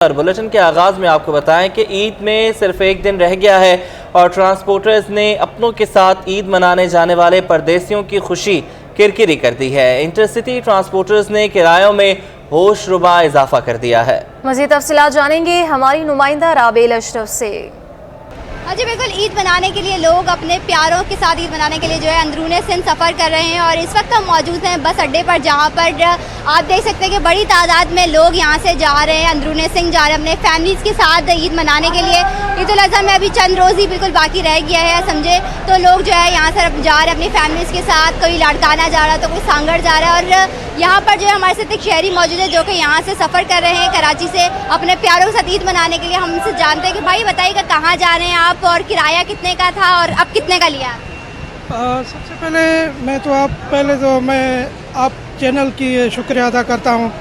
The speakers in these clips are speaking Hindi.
और बुलेटिन के आगाज में आपको बताएं कि ईद में सिर्फ एक दिन रह गया है और ट्रांसपोर्टर्स ने अपनों के साथ ईद मनाने जाने वाले परदेसियों की खुशी किरकिरी कर दी है। इंटरसिटी ट्रांसपोर्टर्स ने किरायों में होशरुबा इजाफा कर दिया है। मज़ीद तफसीलात जानेंगे हमारी नुमाइंदा राबेल अशरफ से। जी बिल्कुल, ईद मनाने के लिए लोग अपने प्यारों के साथ ईद मनाने के लिए जो है अंदरूने सिंध सफ़र कर रहे हैं और इस वक्त हम मौजूद हैं बस अड्डे पर, जहां पर आप देख सकते हैं कि बड़ी तादाद में लोग यहां से जा रहे हैं, अंदरूने सिंध जा रहे हैं अपने फैमिलीज़ के साथ ईद मनाने के लिए। ईद उल अज़हा में अभी चंद रोज़ ही बिल्कुल बाकी रह गया है समझे, तो लोग जो है यहाँ से जा रहे हैं अपनी फैमिलीज़ के साथ। कोई लाड़काना जा रहा है तो कोई सांगड़ जा रहा है और यहाँ पर जो है हमारे साथ एक शहरी मौजूद है जो कि यहाँ से सफ़र कर रहे हैं कराची से अपने प्यारों के साथ ईद मनाने के लिए। हम उनसे जानते हैं कि भाई बताइएगा कहाँ जा रहे हैं आप और किराया कितने का था और अब कितने का लिया? सबसे पहले मैं आप चैनल की शुक्रिया अदा करता हूँ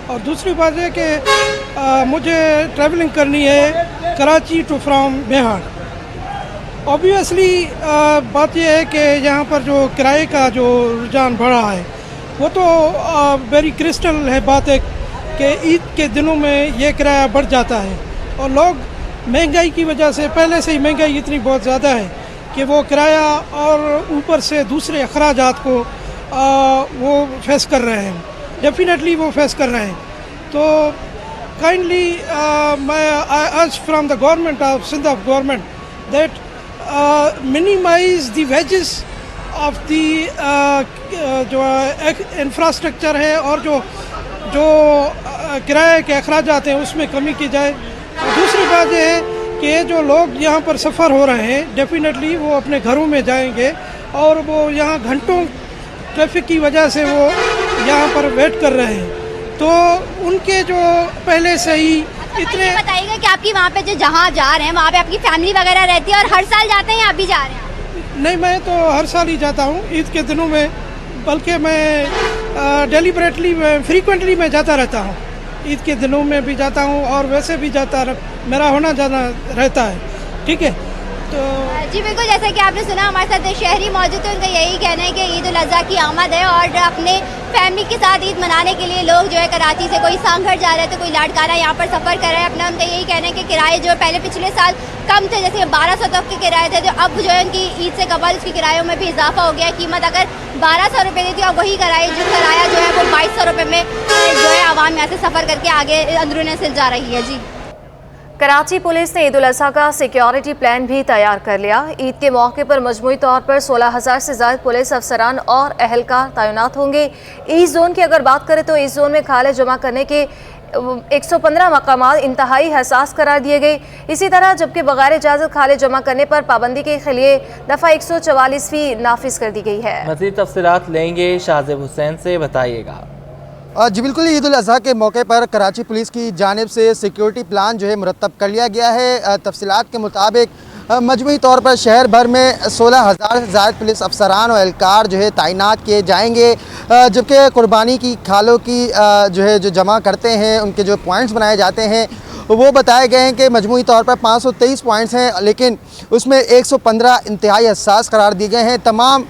और दूसरी बात है कि मुझे ट्रैवलिंग करनी है Karachi to from Bihar. Obviously बात यह है कि यहाँ पर जो किराए का जो रुझान बढ़ा है वो तो वेरी क्रिस्टल है बात है कि ईद के दिनों में ये किराया बढ़ जाता है और लोग महंगाई की वजह से, पहले से ही महंगाई इतनी बहुत ज़्यादा है कि वो किराया और ऊपर से दूसरे अखराजात को वो फेस कर रहे हैं, डेफिनेटली वो फेस कर रहे हैं। तो काइंडली मैं I urge from the government of Sindh of government that minimise the wages of the जो इंफ्रास्ट्रक्चर है और जो किराए के अखराजात हैं उसमें कमी की जाए। दूसरी बात यह है कि जो लोग यहाँ पर सफ़र हो रहे हैं डेफिनेटली वो अपने घरों में जाएंगे और वो यहाँ घंटों ट्रैफिक की वजह से वो यहाँ पर वेट कर रहे हैं, तो उनके जो पहले से ही इतने। बताइएगा कि आपकी वहाँ पे जो जहाँ जा रहे हैं वहाँ पे आपकी फैमिली वगैरह रहती है और हर साल जाते हैं या अभी जा रहे हैं? नहीं, मैं तो हर साल ही जाता हूँ ईद के दिनों में, बल्कि मैं डेलिबरेटली फ्रीक्वेंटली मैं जाता रहता हूँ। ईद के दिनों में भी जाता हूँ और वैसे भी मेरा होना जाना रहता है। ठीक है, तो जी बिल्कुल, जैसे कि आपने सुना हमारे साथ शहरी मौजूद है, उनका यही कहना है कि ईद उल अज़हा की आमद है और अपने फैमिली के साथ ईद मनाने के लिए लोग जो है कराची से कोई सांगड़ जा रहे थे, कोई लाड़काना यहाँ पर सफ़र कर रहे हैं अपना। उनका यही कहना है कि किराए जो पहले पिछले साल कम थे, जैसे 1200 तक के किराए थे, जो अब जो है उनकी ईद से कबल उसकी किरायों में भी इजाफा हो गया। कीमत अगर 1200 रुपये दी थी और वही किराया जो है वो 2200 रुपये में जो है आवाम यहाँ से सफ़र करके आगे अंदरूनी सिंध जा रही है। जी, कराची पुलिस ने ईद उल अज़हा का सिक्योरिटी प्लान भी तैयार कर लिया। ईद के मौके पर मजमूई तौर पर 16,000 से ज़्यादा पुलिस अफसरान और अहलकार तैनात होंगे। ईद जोन की अगर बात करें तो ईद जोन में खाले जमा करने के 115 मकामात इंतहाई हसास करार दिए गए। इसी तरह जबकि बगैर इजाज़त खाले जमा करने पर पाबंदी के खिलिए दफ़ा 144 नाफिज कर दी गई है। मज़ीद तफसीलात लेंगे शाहज़ेब हुसैन से, बताइएगा। जी बिल्कुल, ईद उल अज़हा के मौके पर कराची पुलिस की जानिब से सिक्योरिटी प्लान जो है मुरतब कर लिया गया है। तफसीलात के मुताबिक मजमूई तौर पर शहर भर में 16,000 से ज़्यादा पुलिस अफसरान और एहलकार जो है तैनात किए जाएंगे, जबकि कुर्बानी की खालों की जो जमा करते हैं उनके जो पॉइंट्स बनाए जाते हैं वो बताए गए हैं कि मजमूई तौर पर 523 पॉइंट्स हैं, लेकिन उसमें 115 इंतहाई हसास करार दिए गए हैं। तमाम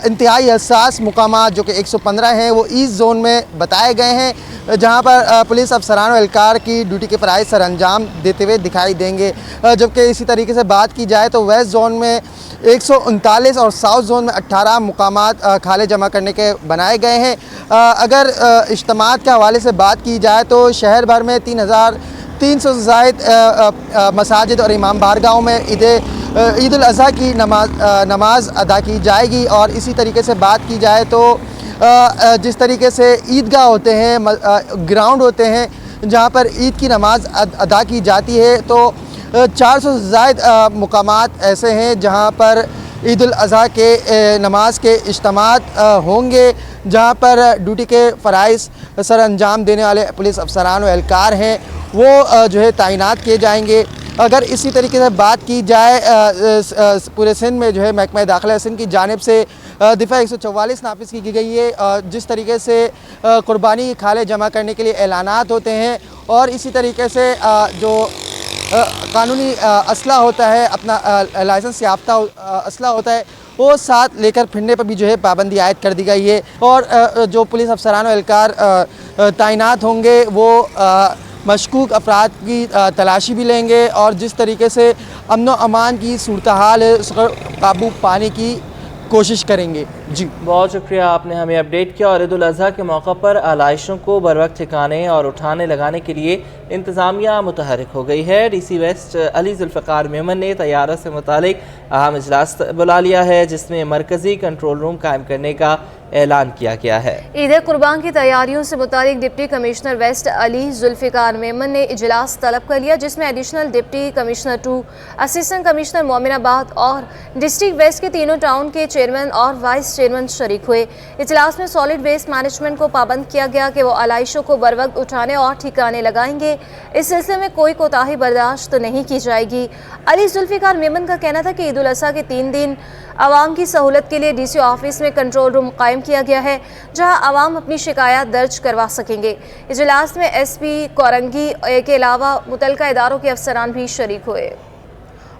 इंतहाई हसास मुकामात जो कि 115 हैं वो ईस्ट जोन में बताए गए हैं, जहां पर पुलिस अफसरान और एहलकार की ड्यूटी के फ़राइज़ सर अंजाम देते हुए दिखाई देंगे। जबकि इसी तरीके से बात की जाए तो वेस्ट जोन में 139 और साउथ जोन में 18 मुकामात खाले जमा करने के बनाए गए हैं। अगर इज्तिमात के हवाले से बात की जाए तो शहर भर में 3,300 से ज़ायद मसाजिद और इमाम बारगाहों में ईद उल अज़हा की नमाज अदा की जाएगी। और इसी तरीके से बात की जाए तो जिस तरीके से ईदगाह होते हैं, ग्राउंड होते हैं जहां पर ईद की नमाज अदा की जाती है, तो 400 से ज़ायद मुकामात ऐसे हैं जहां पर ईद उल अज़हा के नमाज के इज्तिमात होंगे, जहां पर ड्यूटी के फ़राइज़ सर अंजाम देने वाले पुलिस अफसरान और एहलकार हैं वो जो है तैनात किए जाएंगे। अगर इसी तरीके से बात की जाए पूरे सिंध में जो है महकमा दाखिला सिंध की जानिब से दफ़ा 144 नाफिज की गई है। जिस तरीके से कुर्बानी खाले जमा करने के लिए ऐलानात होते हैं और इसी तरीके से जो कानूनी असला होता है, अपना लाइसेंस याफ्ता असला होता है, वो साथ लेकर फिरने पर भी जो है पाबंदी आयद कर दी गई है। और जो पुलिस अफसरान और एहलकार तैनात होंगे वो मशकूक अफराद की तलाशी भी लेंगे और जिस तरीके से अमन व अमान की सूरत हाल है उस पर काबू पाने की कोशिश करेंगे। जी बहुत शुक्रिया, आपने हमें अपडेट किया। और ईद उल अज़हा के मौका पर आलाइशों को बर वक्त ठिकाने और उठाने लगाने के लिए इंतज़ामिया मुतहरिक हो गई है। DC वेस्ट अली जुल्फ़िकार मेमन ने तैयारा से मुतालिक अहम इजलास बुला लिया है जिसमें मरकज़ी कंट्रोल रूम कायम करने का ऐलान किया गया है। ईद कुर्बान की तैयारियों से मुतालिक deputy commissioner west Ali Zulfiqar Memon ने इजलास तलब कर लिया जिसमें additional deputy commissioner 2, assistant commissioner Mominabad और डिस्ट्रिक्ट वेस्ट के तीनों टाउन के चेयरमैन और वाइस चेयरमैन शरीक हुए। इजलास में सॉलिड वेस्ट मैनेजमेंट को पाबंद किया गया कि वो आलाइशों को बर वक्त उठाने और ठिकाने लगाएंगे। इस सिलसिले में कोई कोताही बर्दाश्त नहीं की जाएगी। अली जुल्फ़िकार मेमन का कहना था कि ईद उल अज़हा के 3 दिन आवाम की सहूलत के लिए DC ऑफिस में कंट्रोल रूम कायम किया गया है जहां आवाम अपनी शिकायत दर्ज करवा सकेंगे। इजलास में SP कोरंगी के अलावा मुतल्लिका इदारों के अफसरान भी शरीक हुए।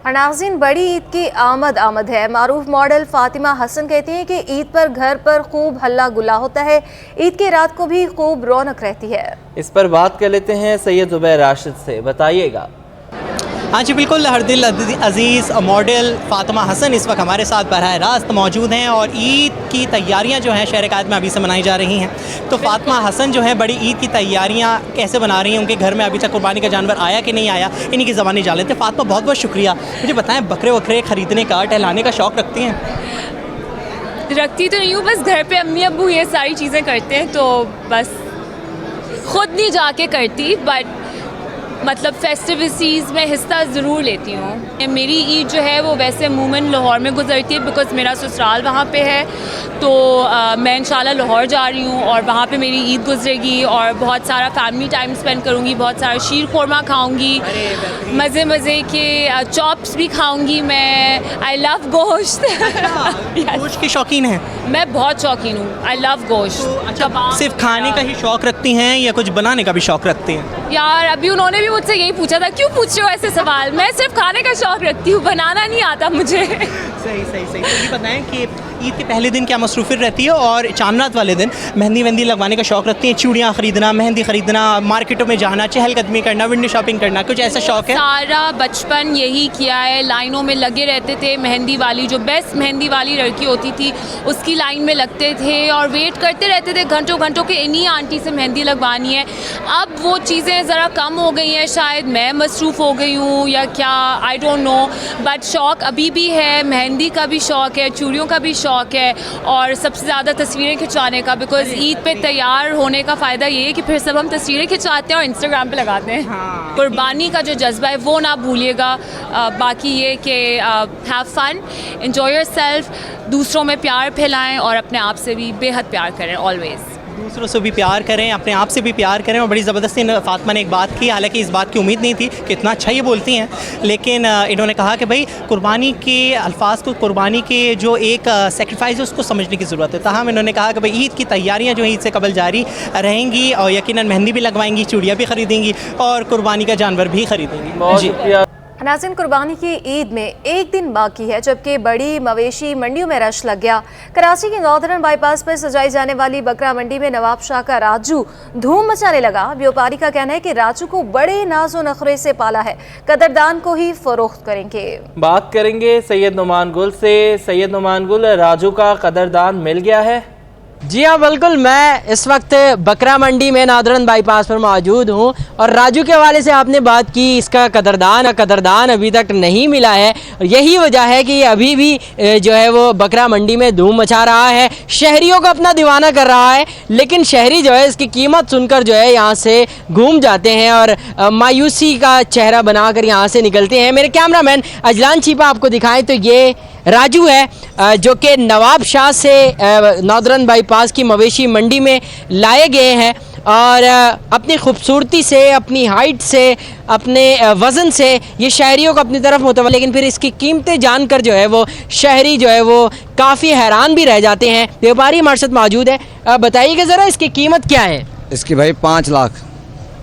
और नाज़रीन, बड़ी ईद की आमद है। मारूफ मॉडल फातिमा हसन कहती हैं कि ईद पर घर पर खूब हल्ला गुल्ला होता है, ईद की रात को भी खूब रौनक रहती है। इस पर बात कर लेते हैं सैयद ज़ुबैर राशिद से, बताइएगा। हाँ जी बिल्कुल, हर दिल अज़ीज़ मॉडल फ़ातिमा हसन इस वक्त हमारे साथ बराह रास्त मौजूद हैं और ईद की तैयारियां जो हैं शहर कायद में अभी से मनाई जा रही हैं। तो फ़ातिमा हसन जो है बड़ी ईद की तैयारियां कैसे बना रही हैं, उनके घर में अभी तक कुर्बानी का जानवर आया कि नहीं आया, इन्हीं की ज़बानी जान लेते हैं। फ़ातिमा, बहुत बहुत शुक्रिया। मुझे बताएं, बकरे वकरे ख़रीदने का, टहलाने का शौक़ रखती हैं? रखती तो नहीं हूँ, बस घर पे अम्मी अब्बू ये सारी चीज़ें करते हैं तो बस खुद नहीं जाके करती, बट मतलब फेस्टिविटीज़ में हिस्सा ज़रूर लेती हूँ। मेरी ईद जो है वो वैसे अमूमन लाहौर में गुजरती है बिकॉज़ मेरा ससुराल वहाँ पे है, तो मैं इंशाल्लाह लाहौर जा रही हूँ और वहाँ पे मेरी ईद गुजरेगी और बहुत सारा फैमिली टाइम स्पेंड करूँगी, बहुत सारा शीर खोरमा खाऊँगी, मज़े के चॉप्स भी खाऊँगी। मैं आई लव गोश्त। गोश्त की शौकीन है? मैं बहुत शौकीन हूँ, आई लव गोश्त। अच्छा, सिर्फ खाने का ही शौक़ रखती हैं या कुछ बनाने का भी शौक़ रखती हैं? यार अभी उन्होंने भी मुझसे यही पूछा था, क्यों पूछ रहे हो ऐसे सवाल। मैं सिर्फ खाने का शौक़ रखती हूँ, बनाना नहीं आता मुझे। सही। तो ये बताएं कि ईद के पहले दिन क्या मसरूफ़ियत रहती है और चांद वाले दिन मेहंदी वेंदी लगवाने का शौक़ रखती हैं? चूड़ियाँ ख़रीदना, मेहंदी ख़रीदना, मार्केटों में जाना, चहलकदमी करना, विंडो शॉपिंग करना, कुछ ऐसा शौक़ है? सारा बचपन यही किया है, लाइनों में लगे रहते थे। मेहंदी वाली जो बेस्ट मेहंदी वाली लड़की होती थी उसकी लाइन में लगते थे और वेट करते रहते थे घंटों के इन्हीं आंटी से मेहंदी लगवानी है। अब वो चीज़ें ज़रा कम हो गई हैं, शायद मैं मसरूफ़ हो गई हूँ या क्या, आई डोंट नो, बट शौक़ अभी भी है। मेहंदी का भी शौक़ है, चूड़ियों का भी शौक़ है और सबसे ज़्यादा तस्वीरें खिंचवाने का, बिकॉज़ ईद पे तैयार होने का फ़ायदा ये है कि फिर सब हम तस्वीरें खिंचवाते हैं और इंस्टाग्राम पे लगाते हैं। हाँ। कुर्बानी का जो जज्बा है वो ना भूलिएगा। बाकी ये कि हैव फन, एंजॉय योरसेल्फ, दूसरों में प्यार फैलाएं और अपने आप से भी बेहद प्यार करें। ऑलवेज़ दूसरों से भी प्यार करें, अपने आप से भी प्यार करें। और बड़ी ज़बरदस्ती फ़ातिमा ने एक बात की, हालांकि इस बात की उम्मीद नहीं थी कि इतना अच्छा ये बोलती हैं, लेकिन इन्होंने कहा कि भाई कुर्बानी के अल्फाज को, कुर्बानी के जो एक सेक्रीफाइस है उसको समझने की ज़रूरत है। ताहम इन्होंने कहा कि भाई ईद की तैयारियाँ जो ईद से कबल जारी रहेंगी और यकीनन मेहंदी भी लगवाएंगी, चूड़ियाँ भी ख़रीदेंगी और कुर्बानी का जानवर भी ख़रीदेंगी। बहुत शुक्रिया। नाज़रीन, कुर्बानी की ईद में एक दिन बाकी है जबकि बड़ी मवेशी मंडियों में रश लग गया। कराची के नॉर्दर्न बाईपास पर सजाई जाने वाली बकरा मंडी में नवाब शाह का राजू धूम मचाने लगा। व्यापारी का कहना है कि राजू को बड़े नाजो नखरे से पाला है, कदरदान को ही फरोख्त करेंगे। बात करेंगे सैयद नुमान गुल से। सैयद नुमान गुल, राजू का कदरदान मिल गया है? जी हाँ बिल्कुल, मैं इस वक्त बकरा मंडी में नादरन बाईपास पर मौजूद हूँ और राजू के हवाले से आपने बात की, इसका कदरदान अभी तक नहीं मिला है। यही वजह है कि अभी भी जो है वो बकरा मंडी में धूम मचा रहा है, शहरियों को अपना दीवाना कर रहा है, लेकिन शहरी जो है इसकी कीमत सुनकर जो है यहाँ से घूम जाते हैं और मायूसी का चेहरा बनाकर यहाँ से निकलते हैं। मेरे कैमरामैन अजलान छिपा आपको दिखाएं तो ये राजू है जो कि नवाब शाह से नॉर्दर्न बाईपास की मवेशी मंडी में लाए गए हैं और अपनी खूबसूरती से, अपनी हाइट से, अपने वज़न से ये शहरियों को अपनी तरफ मुतवज्जो, लेकिन फिर इसकी कीमतें जानकर जो है वो शहरी जो है वो काफ़ी हैरान भी रह जाते हैं। व्यापारी हमारे साथ मौजूद है, बताइएगा ज़रा इसकी कीमत क्या है? इसकी भाई 5 लाख।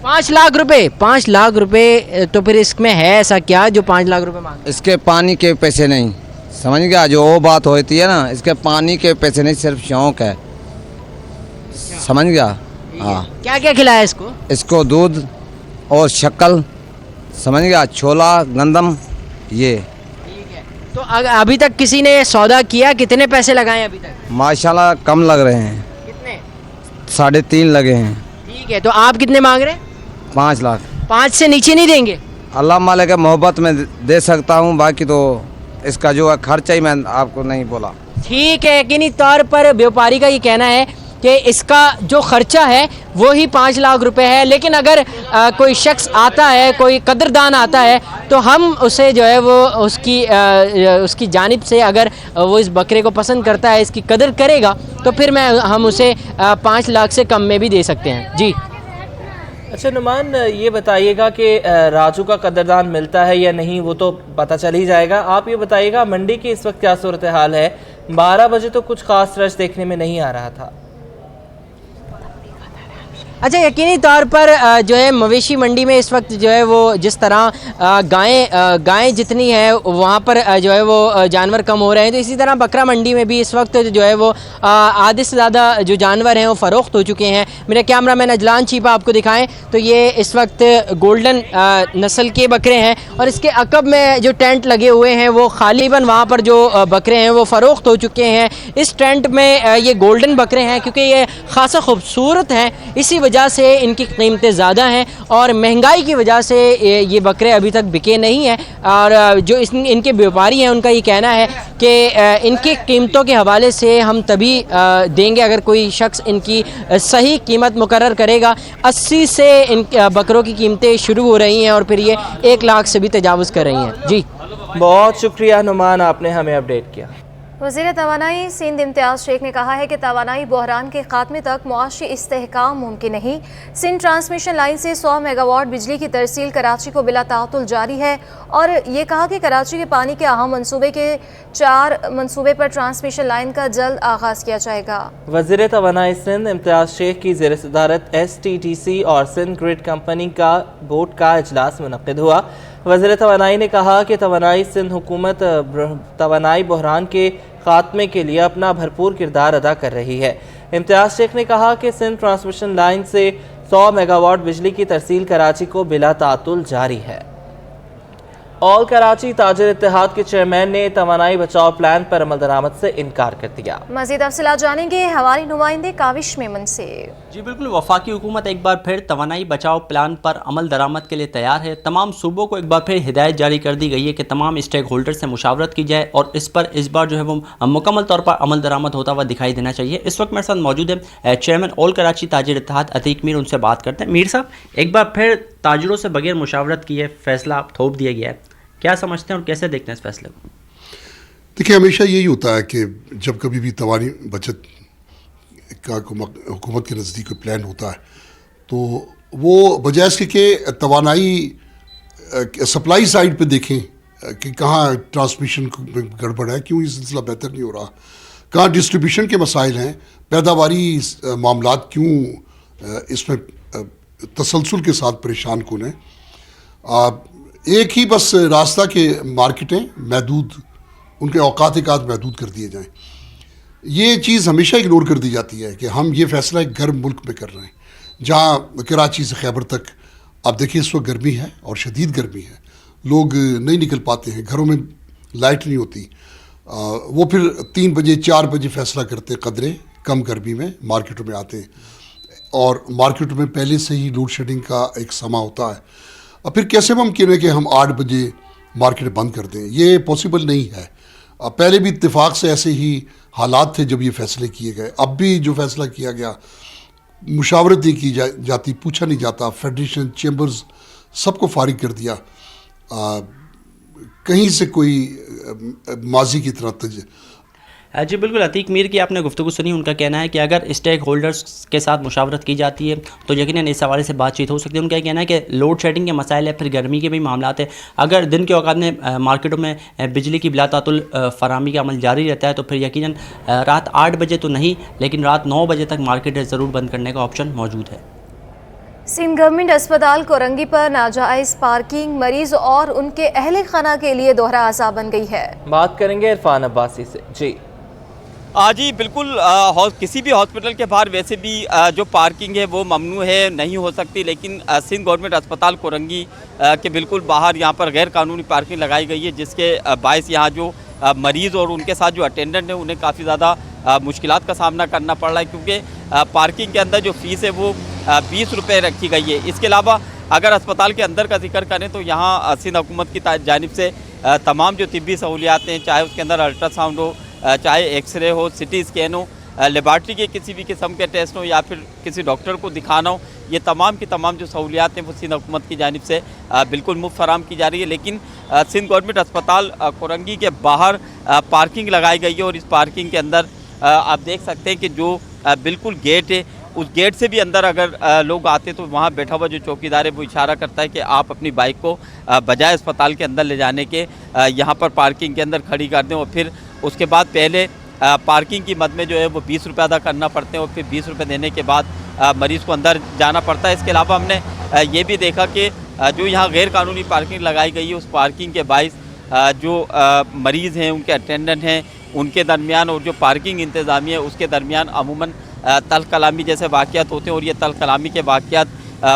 5 लाख रुपए? 5 लाख रुपए, तो फिर इसमें है ऐसा क्या जो 5 लाख रुपए मांग? इसके पानी के पैसे नहीं, समझ गया, जो वो बात होती है ना, इसके पानी के पैसे नहीं, सिर्फ शौक है, समझ गया। हाँ। क्या क्या खिलाया इसको? इसको दूध और शक्ल, समझ गया, छोला, गंदम, ये तो अभी तक किसी ने सौदा किया? कितने पैसे लगाए अभी तक? माशाल्लाह कम लग रहे हैं। कितने? 3.5 लगे हैं। ठीक है, तो आप कितने मांग रहे हैं? 5 लाख। 5 से नीचे नहीं देंगे? अल्लाह मालिक के मोहब्बत में दे सकता हूँ, बाकी तो इसका जो है खर्चा ही मैं आपको नहीं बोला। ठीक है, यकीनी तौर पर व्यापारी का ये कहना है कि इसका जो खर्चा है वो ही 5 लाख रुपए है, लेकिन अगर कोई शख्स आता है, कोई कदरदान आता है, तो हम उसे जो है वो उसकी जानिब से अगर वो इस बकरे को पसंद करता है, इसकी कदर करेगा, तो फिर हम उसे 5 लाख से कम में भी दे सकते हैं। जी अच्छा नुमान, ये बताइएगा कि राजू का कदरदान मिलता है या नहीं, वो तो पता चल ही जाएगा। आप ये बताइएगा मंडी की इस वक्त क्या सूरत हाल है? 12 बजे तो कुछ खास रश देखने में नहीं आ रहा था। अच्छा, यकीनी तौर पर जो है मवेशी मंडी में इस वक्त जो है वो जिस तरह गायें जितनी है वहाँ पर जो है वो जानवर कम हो रहे हैं, तो इसी तरह बकरा मंडी में भी इस वक्त जो है वो आधे से ज़्यादा जो जानवर हैं वो फ़रोख्त हो चुके हैं। मेरे कैमरामैन अजलान चीपा आपको दिखाएं तो ये इस वक्त गोल्डन नस्ल के बकरे हैं और इसके अकब में जो टेंट लगे हुए हैं वो खालीबन वहाँ पर जो बकरे हैं वो फ़रोख्त हो चुके हैं। इस टेंट में ये गोल्डन बकरे हैं क्योंकि ये ख़ासा खूबसूरत हैं, इसी वजह से इनकी कीमतें ज़्यादा हैं और महंगाई की वजह से ये बकरे अभी तक बिके नहीं हैं। और जो इनके व्यापारी हैं उनका ये कहना है कि इनकी कीमतों के हवाले से हम तभी देंगे अगर कोई शख्स इनकी सही कीमत मुकर्रर करेगा। 80 से इन बकरों की कीमतें शुरू हो रही हैं और फिर ये 1 लाख से भी तजावुज़ कर रही हैं। जी बहुत शुक्रिया नुमान, आपने हमें अपडेट किया। वज़ीर तवानाई सिंध इम्तियाज़ शेख ने कहा है कि तवानाई बहरान के खात्मे तक मुआशी इस्तेहकाम मुमकिन नहीं। सिंध ट्रांसमिशन लाइन से 100 मेगावाट बिजली की तरसील कराची को बिला ताअतुल जारी है और ये कहा कि कराची के पानी के अहम मनसूबे के 4 मनसूबे पर ट्रांसमिशन लाइन का जल्द आगाज़ किया जाएगा। वज़ीर तवानाई सिंध इम्तियाज़ शेख की ज़ेर सदारत STTC और सिंध ग्रिड कंपनी का बोर्ड का इजलास मुनक़्क़िद हुआ। वज़ीर तवानाई ने कहा कि तवानाई सिंध हुकूमत तवानाई बहरान के खात्मे के लिए अपना भरपूर किरदार अदा कर रही है। इम्तियाज़ शेख ने कहा कि सिंध ट्रांसमिशन लाइन से 100 मेगावाट बिजली की तरसील कराची को बिला ताअतुल जारी है। ऑल कराची ताजिर इत्तेहाद के चेयरमैन ने तवानाई बचाओ प्लान पर अमल दरामद से इनकार कर दिया। मज़ीद तफसीलात जानेंगे हमारी नुमाइंदे काविश मेमन से। जी बिल्कुल, वफाकी हुकूमत एक बार फिर तवानाई बचाओ प्लान पर अमल दरामद के लिए तैयार है। तमाम सूबों को एक बार फिर हिदायत जारी कर दी गई है कि तमाम स्टेक होल्डर से मुशावरत की जाए और इस पर इस बार जो है वो मुकम्मल तौर पर अमल दरामद होता हुआ दिखाई देना चाहिए। इस वक्त मेरे साथ मौजूद है चेयरमैन ऑल कराची ताजिर इत्तेहाद अतीक मीर, उनसे बात करते हैं। मीर साहब, एक बार फिर ताजिरों से बगैर मुशावरत किए फैसला थोप दिया गया है, क्या समझते हैं और कैसे देखते हैं इस फैसले को? देखिए, हमेशा यही होता है कि जब कभी भी तवानी बचत का हुकूमत के नज़दीक कोई प्लान होता है तो वो बजाय इसके कि तवानाई सप्लाई साइड पे देखें कि कहाँ ट्रांसमिशन गड़बड़ है, क्यों ये सिलसिला बेहतर नहीं हो रहा, कहाँ डिस्ट्रीब्यूशन के मसाइल हैं, पैदावारी मामलात क्यों इसमें तसलसल के साथ परेशान कौन है। एक ही बस रास्ता के मार्केटें महदूद, उनके औकात महदूद कर दिए जाएं। ये चीज़ हमेशा इग्नोर कर दी जाती है कि हम ये फ़ैसला एक गर्म मुल्क में कर रहे हैं, जहाँ कराची से खैबर तक आप देखिए इस वक्त गर्मी है और शदीद गर्मी है, लोग नहीं निकल पाते हैं, घरों में लाइट नहीं होती। वो फिर 3 बजे 4 बजे फ़ैसला करते कदरे कम गर्मी में मार्केटों में आते हैं और मार्केटों में पहले से ही लोड शेडिंग का एक समा होता है। और फिर कैसे मुमकिन है कि हम 8 बजे मार्केट बंद कर दें, ये पॉसिबल नहीं है। पहले भी इत्तेफाक से ऐसे ही हालात थे जब ये फ़ैसले किए गए। अब भी जो फ़ैसला किया गया, मुशावरत नहीं की जाती, पूछा नहीं जाता, फेडरेशन चेंबर्स सबको फारिग कर दिया। कहीं से कोई माजी की तरह जी बिल्कुल, अतीक मीर की आपने गुफ्तगू सुनी, उनका कहना है कि अगर स्टेक होल्डर्स के साथ मुशावरत की जाती है तो यकीनन इस हवाले से बातचीत हो सकती है। उनका कहना है कि लोड शेडिंग के मसाइल है, फिर गर्मी के भी मामलात है। अगर दिन के औकात में मार्केटों में बिजली की बिला ताअतुल फराहमी का अमल जारी रहता है तो फिर यकीनन रात 8 बजे तो नहीं लेकिन रात 9 बजे तक मार्केट ज़रूर बंद करने का ऑप्शन मौजूद है। सिंध गवर्नमेंट अस्पताल कोरंगी पर नाजायज़ पार्किंग मरीज और उनके अहल खाना के लिए दोहरा अज़ाब बन गई है। बात करेंगे इरफान अब्बासी से। जी जी बिल्कुल, किसी भी हॉस्पिटल के बाहर वैसे भी जो पार्किंग है वो ममनू है, नहीं हो सकती, लेकिन सिंध गवर्नमेंट अस्पताल कोरंगी के बिल्कुल बाहर यहाँ पर गैर कानूनी पार्किंग लगाई गई है, जिसके बायस यहाँ जो मरीज़ और उनके साथ जो अटेंडेंट है उन्हें काफ़ी ज़्यादा मुश्किलात का सामना करना पड़ रहा है, क्योंकि पार्किंग के अंदर जो फ़ीस है वो 20 रुपये रखी गई है। इसके अलावा अगर अस्पताल के अंदर का जिक्र करें तो यहाँ सिंध हुकूमत की जानिब से तमाम जो तिब्बी सहूलियात हैं, चाहे उसके अंदर अल्ट्रासाउंड हो, चाहे एक्सरे हो, सिटी स्कैन हो, लेबार्ट्री के किसी भी किस्म के टेस्ट हो, या फिर किसी डॉक्टर को दिखाना हो, ये तमाम की तमाम जो सहूलियात हैं वो सिंध हुकूमत की जानिब से बिल्कुल मुफ्त फराम की जा रही है। लेकिन सिंध गवर्नमेंट अस्पताल कोरंगी के बाहर पार्किंग लगाई गई है और इस पार्किंग के अंदर आप देख सकते हैं कि जो बिल्कुल गेट है, उस गेट से भी अंदर अगर लोग आते तो वहाँ बैठा हुआ जो चौकीदार है वो इशारा करता है कि आप अपनी बाइक को बजाय अस्पताल के अंदर ले जाने के यहाँ पर पार्किंग के अंदर खड़ी कर दें, और फिर उसके बाद पहले पार्किंग की मद में जो है वो 20 रुपये अदा करना पड़ते हैं, और फिर 20 रुपये देने के बाद मरीज़ को अंदर जाना पड़ता है। इसके अलावा हमने ये भी देखा कि जो यहाँ गैर कानूनी पार्किंग लगाई गई है, उस पार्किंग के बाइस जो मरीज़ हैं, उनके अटेंडेंट हैं, उनके दरमियान और जो पार्किंग इंतज़ामिया है उसके दरमियान अमूमन तल्ख कलामी जैसे वाक़यात होते हैं, और ये तल्ख कलामी के वाक़यात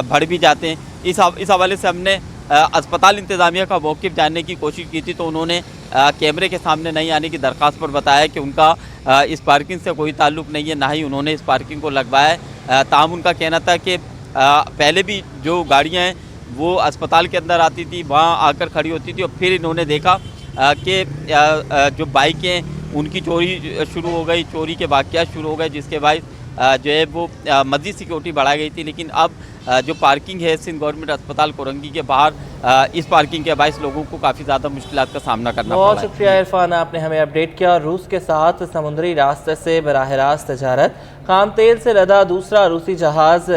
बढ़ भी जाते हैं। इस हवाले से हमने अस्पताल इंतज़ामिया का मौक़िफ़ जानने की कोशिश की थी, तो उन्होंने कैमरे के सामने नहीं आने की दरख्वास्त पर बताया कि उनका इस पार्किंग से कोई ताल्लुक़ नहीं है, ना ही उन्होंने इस पार्किंग को लगवाया है। ताहम उनका कहना था कि पहले भी जो गाड़ियाँ हैं वो अस्पताल के अंदर आती थी, वहाँ आकर खड़ी होती थी, और फिर इन्होंने देखा कि जो बाइकें उनकी चोरी शुरू हो गई, चोरी के वाक़यात शुरू हो गए, जिसके बाद जो है वो मज़ीद सिक्योरिटी बढ़ाई गई थी। लेकिन अब जो पार्किंग है सिंध गवर्नमेंट अस्पताल कोरंगी के बाहर, इस पार्किंग के बायस लोगों को काफ़ी ज़्यादा मुश्किलात का सामना करना पड़ा है। बहुत शुक्रिया इरफान, आपने हमें अपडेट किया। रूस के साथ समुद्री रास्ते से बराह रास्त तजारत, खाम तेल से लदा दूसरा रूसी जहाज़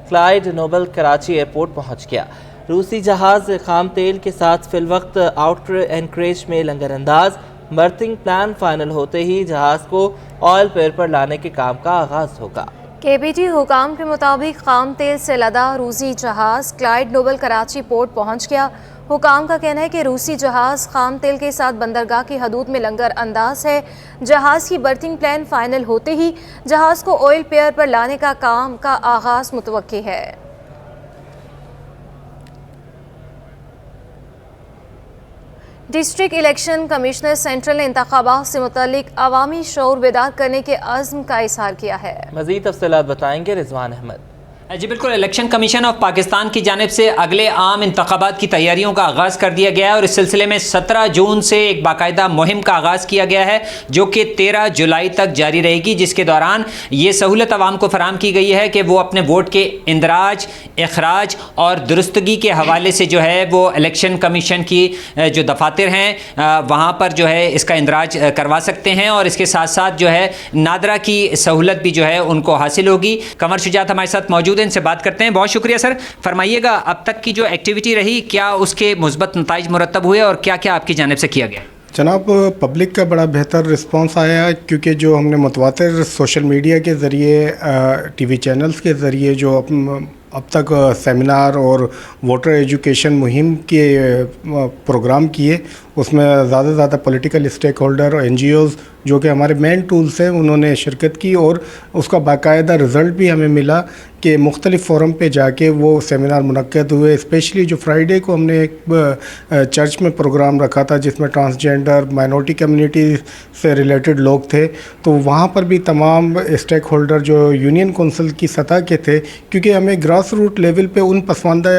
क्लाइड नोबल कराची एयरपोर्ट पहुँच गया। रूसी जहाज़ खाम तेल के साथ फिलवक्त आउटर एनकरेज में लंगर अंदाज, बर्थिंग प्लान फाइनल होते ही जहाज़ को ऑयल पेड़ पर लाने के काम का आगाज़ होगा। KBT हुकाम के मुताबिक खाम तेल से लदा रूसी जहाज़ क्लाइड नोबल कराची पोर्ट पहुंच गया। हुकाम का कहना है कि रूसी जहाज़ खाम तेल के साथ बंदरगाह की हदूद में लंगर अंदाज है। जहाज़ की बर्थिंग प्लान फाइनल होते ही जहाज़ को ऑयल पेयर पर लाने का काम का आगाज़ मुतवक्की है। डिस्ट्रिक्ट इलेक्शन कमिश्नर सेंट्रल ने इंतखाबात से मुतालिक अवामी शऊर बेदार करने के अज़्म का इज़हार किया है। मज़ीद तफ़सीलात बताएंगे रिजवान अहमद। जी बिल्कुल, इलेक्शन कमीशन ऑफ पाकिस्तान की जानिब से अगले आम इंतखाबात की तैयारियों का आगाज़ कर दिया गया है, और इस सिलसिले में 17 जून से एक बाकायदा मुहिम का आगाज़ किया गया है जो कि 13 जुलाई तक जारी रहेगी, जिसके दौरान ये सहूलत आवाम को फराम की गई है कि वो अपने वोट के इंदराज, इखराज और दुरुस्तगी के हवाले से जो है वो इलेक्शन कमीशन की जो दफातर हैं वहाँ पर जो है इसका इंदराज करवा सकते हैं, और इसके साथ साथ जो है नादरा की सहूलत भी जो है उनको हासिल होगी। कमर शुजात हमारे साथ मौजूद, इनसे बात करते हैं। बहुत शुक्रिया सर। फरमाइएगा, अब तक की जो एक्टिविटी रही, क्या उसके मुस्बत नताइज मुरतब हुए और क्या क्या आपकी जानिब से किया गया? जनाब, पब्लिक का बड़ा बेहतर रिस्पांस आया है, क्योंकि जो हमने मुतवातिर सोशल मीडिया के ज़रिए, टीवी चैनल्स के ज़रिए जो अब तक सेमिनार और वोटर एजुकेशन मुहिम के प्रोग्राम किए, उसमें ज़्यादा से ज़्यादा पॉलिटिकल स्टेक होल्डर और NGOs जो कि हमारे मेन टूल्स हैं उन्होंने शिरकत की, और उसका बाकायदा रिज़ल्ट भी हमें मिला कि मुख्तलिफ़ फोरम पे जाके वो सेमिनार मुनक्कद हुए। स्पेशली जो फ्राइडे को हमने एक चर्च में प्रोग्राम रखा था जिसमें ट्रांसजेंडर माइनॉरिटी कम्युनिटी से रिलेटेड लोग थे, तो वहाँ पर भी तमाम स्टेक होल्डर जो यूनियन कौंसिल की सतह के थे, क्योंकि हमें ग्रास रूट लेवल पे उन पसमानदा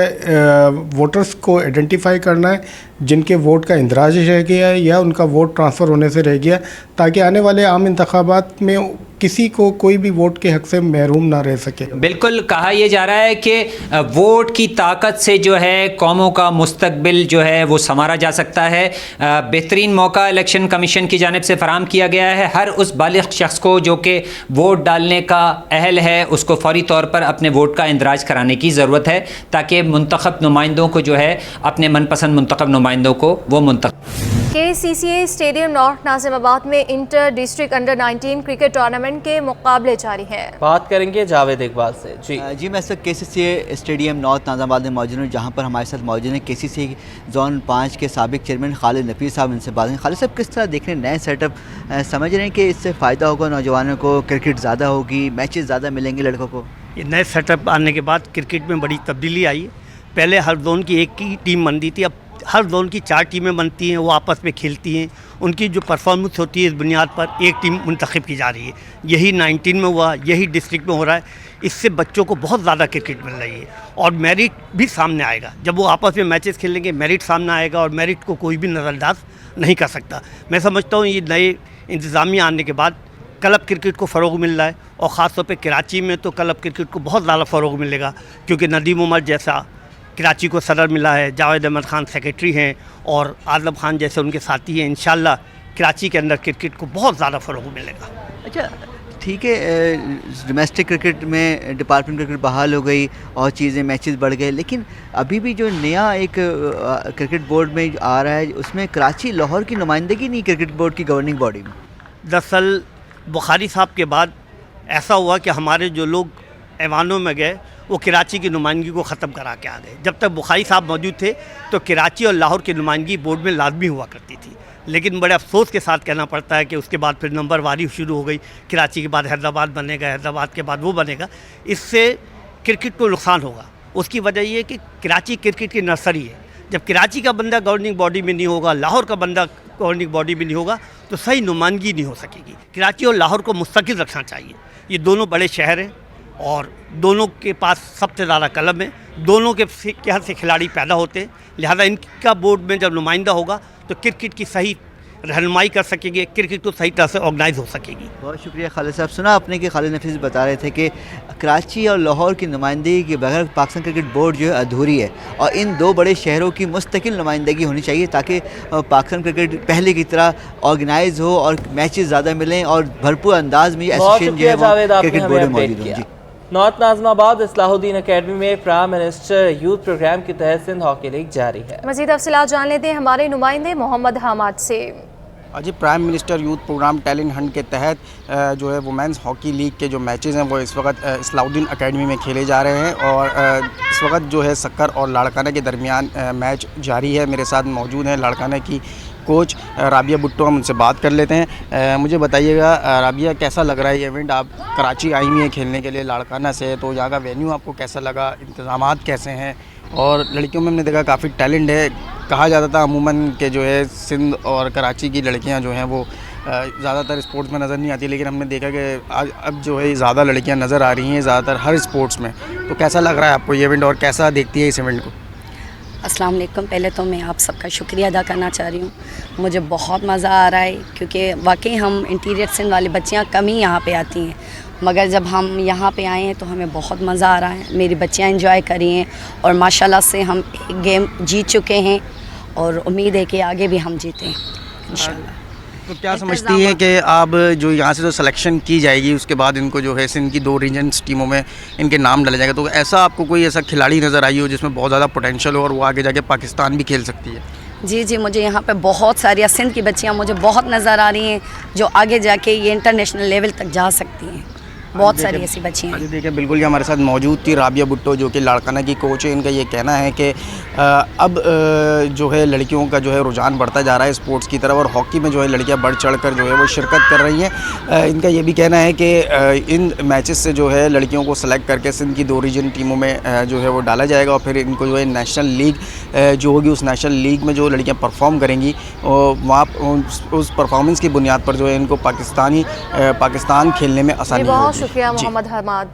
वोटर्स को आइडेंटिफाई करना है जिनके वोट का इंदराज रह गया है या उनका वोट ट्रांसफ़र होने से रह गया, ताकि आने वाले आम इंतखाबात में किसी को कोई भी वोट के हक से महरूम ना रह सके। बिल्कुल, कहा यह जा रहा है कि वोट की ताकत से जो है कौमों का मुस्तकबिल जो है वो संवारा जा सकता है। बेहतरीन मौका इलेक्शन कमीशन की जानिब से फराम किया गया है। हर उस बालिग शख्स को जो कि वोट डालने का अहल है उसको फौरी तौर पर अपने वोट का इंदराज कराने की ज़रूरत है, ताकि मुंतखब नुमाइंदों को जो है अपने मनपसंद मुंतखब नुमाइंदों को वो मुंतखब। KCCA स्टेडियम नॉर्थ नाजिमाबाद में inter district under 19 cricket tournament के मुकाबले जारी हैं। बात करेंगे जावेद इकबाल से। जी मैं इस वक्त KCCA स्टेडियम नॉर्थ नाजिमाबाद में मौजूद हूँ, जहाँ पर हमारे साथ मौजूद हैं KCCA जोन 5 के साबिक चेयरमैन खालिद नफीस साहब। इनसे बात है। खालिद साहब, किस तरह देख रहे हैं नए सेटअप, समझ रहे हैं कि इससे फ़ायदा होगा नौजवानों को, क्रिकेट ज़्यादा होगी, मैचेस ज़्यादा मिलेंगे लड़कों को? ये नए सेटअप आने के बाद क्रिकेट में बड़ी तब्दीली आई है। पहले हर जोन की एक ही टीम बनती थी, अब हर जोन की 4 टीमें बनती हैं, वो आपस में खेलती हैं। उनकी जो परफॉर्मेंस होती है इस बुनियाद पर एक टीम मुंतखब की जा रही है। यही 19 में हुआ, यही डिस्ट्रिक्ट में हो रहा है। इससे बच्चों को बहुत ज़्यादा क्रिकेट मिल रही है और मेरिट भी सामने आएगा। जब वो आपस में मैचेस खेलेंगे मेरिट सामने आएगा और मेरिट को कोई भी नज़रअंदाज नहीं कर सकता। मैं समझता हूँ ये नए इंतज़ामिया आने के बाद क्लब क्रिकेट को फ़रोग़ मिल रहा है और ख़ास तौर पे कराची में तो क्लब क्रिकेट को बहुत ज़्यादा फ़रोग़ मिलेगा, क्योंकि नदीम उमर जैसा कराची को सदर मिला है, जावेद अहमद खान सेक्रेटरी हैं और आज़म खान जैसे उनके साथी हैं। इंशाल्लाह कराची के अंदर क्रिकेट को बहुत ज़्यादा फ़रोग़ मिलेगा। अच्छा ठीक है, डोमेस्टिक क्रिकेट में डिपार्टमेंट क्रिकेट बहाल हो गई और चीज़ें मैचेस बढ़ गए, लेकिन अभी भी जो नया एक क्रिकेट बोर्ड में आ रहा है उसमें कराची लाहौर की नुमाइंदगी नहीं क्रिकेट बोर्ड की गवर्निंग बॉडी में। दरअसल बुखारी साहब के बाद ऐसा हुआ कि हमारे जो लोग ऐवानों में गए वो कराची की नुमाइंदगी को ख़त्म करा के आ गए। जब तक बुखारी साहब मौजूद थे तो कराची और लाहौर की नुमाइंदगी बोर्ड में लाजमी हुआ करती थी, लेकिन बड़े अफसोस के साथ कहना पड़ता है कि उसके बाद फिर नंबरवारी शुरू हो गई। कराची के बाद हैदराबाद बनेगा, हैदराबाद के बाद वो बनेगा। इससे क्रिकेट को नुकसान होगा। उसकी वजह ये कि कराची क्रिकेट की नर्सरी है। जब कराची का बंदा गवर्निंग बॉडी में नहीं होगा, लाहौर का बंदा गवर्निंग बॉडी में नहीं होगा, तो सही नुमाइंदगी नहीं हो सकेगी। कराची और लाहौर को मुस्तकिल रखना चाहिए। ये दोनों बड़े शहर हैं और दोनों के पास सबसे ज़्यादा क्लब है, दोनों के यहाँ से खिलाड़ी पैदा होते हैं। लिहाजा इनका बोर्ड में जब नुमाइंदा होगा तो क्रिकेट की सही रहनुमाई कर सकेंगे, क्रिकेट तो सही तरह से ऑर्गेनाइज हो सकेगी। बहुत शुक्रिया खालिद साहब। सुना आपने कि खालिद नफीस बता रहे थे कि कराची और लाहौर की नुमाइंदगी के बगैर पाकिस्तान क्रिकेट बोर्ड जो है अधूरी है और इन दो बड़े शहरों की मुस्तकिल नुमाइंदगी होनी चाहिए ताकि पाकिस्तान क्रिकेट पहले की तरह ऑर्गेनाइज हो और मैचेस ज़्यादा मिलें और भरपूर अंदाज में एसोसिएशन जो है वो क्रिकेट बोर्ड में मौजूद हो। नॉर्थ नाज़िमाबाद इस्लाहुद्दीन अकेडमी में प्राइम मिनिस्टर यूथ प्रोग्राम के तहत सिंध हॉकी लीग जारी है। मज़ीद तफसीलात जान लेते हैं हमारे नुमाइंदे मोहम्मद हमाद से। जी, prime minister youth programme talent hunt के तहत जो है वुमेंस हॉकी लीग के जो मैचेस हैं वो इस वक्त इस्लाहुद्दीन अकेडमी में खेले जा रहे हैं और इस वक्त जो है सक्कर और लाड़काना के दरमियान मैच जारी है। मेरे साथ मौजूद हैं लाड़काना की कोच राबिया भुट्टो, हम उनसे बात कर लेते हैं। मुझे बताइएगा राबिया, कैसा लग रहा है ये इवेंट? आप कराची आई हुई हैं खेलने के लिए लाड़काना से, तो यहाँ का वेन्यू आपको कैसा लगा, इंतज़ामात कैसे हैं? और लड़कियों में हमने देखा काफ़ी टैलेंट है। कहा जाता था अमूमन के जो है सिंध और कराची की लड़कियां जो हैं वो ज़्यादातर स्पोर्ट्स में नज़र नहीं आती, लेकिन हमने देखा कि आज अब जो है ज़्यादा लड़कियां नज़र आ रही हैं ज़्यादातर हर स्पोर्ट्स में। तो कैसा लग रहा है आपको ये इवेंट और कैसा देखती है इस इवेंट को? अस्सलाम वालेकुम। पहले तो मैं आप सबका शुक्रिया अदा करना चाह रही हूँ। मुझे बहुत मज़ा आ रहा है क्योंकि वाकई हम इंटीरियर सिंध वाली बच्चियाँ कम ही यहाँ पे आती हैं, मगर जब हम यहाँ पे आए हैं तो हमें बहुत मज़ा आ रहा है। मेरी बच्चियाँ एंजॉय करी हैं और माशाल्लाह से हम एक गेम जीत चुके हैं और उम्मीद है कि आगे भी हम जीतें इंशाल्लाह। तो क्या समझती हैं कि अब जो यहाँ से जो सिलेक्शन की जाएगी उसके बाद इनको जो है सिंध की 2 रीजन्स टीमों में इनके नाम डाला जाएगा, तो ऐसा आपको कोई ऐसा खिलाड़ी नज़र आई हो जिसमें बहुत ज़्यादा पोटेंशियल हो और वो आगे जाके पाकिस्तान भी खेल सकती है? जी जी, मुझे यहाँ पे बहुत सारी सिंध की बच्चियाँ मुझे बहुत नज़र आ रही हैं जो आगे जाके ये इंटरनेशनल लेवल तक जा सकती हैं। बहुत सारी ऐसी बच्चियाँ हैं। देखिए बिल्कुल, ये हमारे साथ मौजूद थी राबिया भुट्टो जो कि लाड़काना की कोच है। इनका ये कहना है कि अब जो है लड़कियों का जो है रुझान बढ़ता जा रहा है स्पोर्ट्स की तरफ और हॉकी में जो है लड़कियां बढ़ चढ़ कर जो है वो शिरकत कर रही हैं। इनका ये भी कहना है कि इन मैचेस से जो है लड़कियों को सेलेक्ट करके सिंध की 2 रीजन टीमों में जो है वो डाला जाएगा और फिर इनको जो है नेशनल लीग जो होगी उस नेशनल लीग में जो लड़कियाँ परफॉर्म करेंगी वहाँ उस परफॉर्मेंस की बुनियाद पर जो है इनको पाकिस्तान खेलने में आसानी होगी। शुक्रिया मोहम्मद हमाद।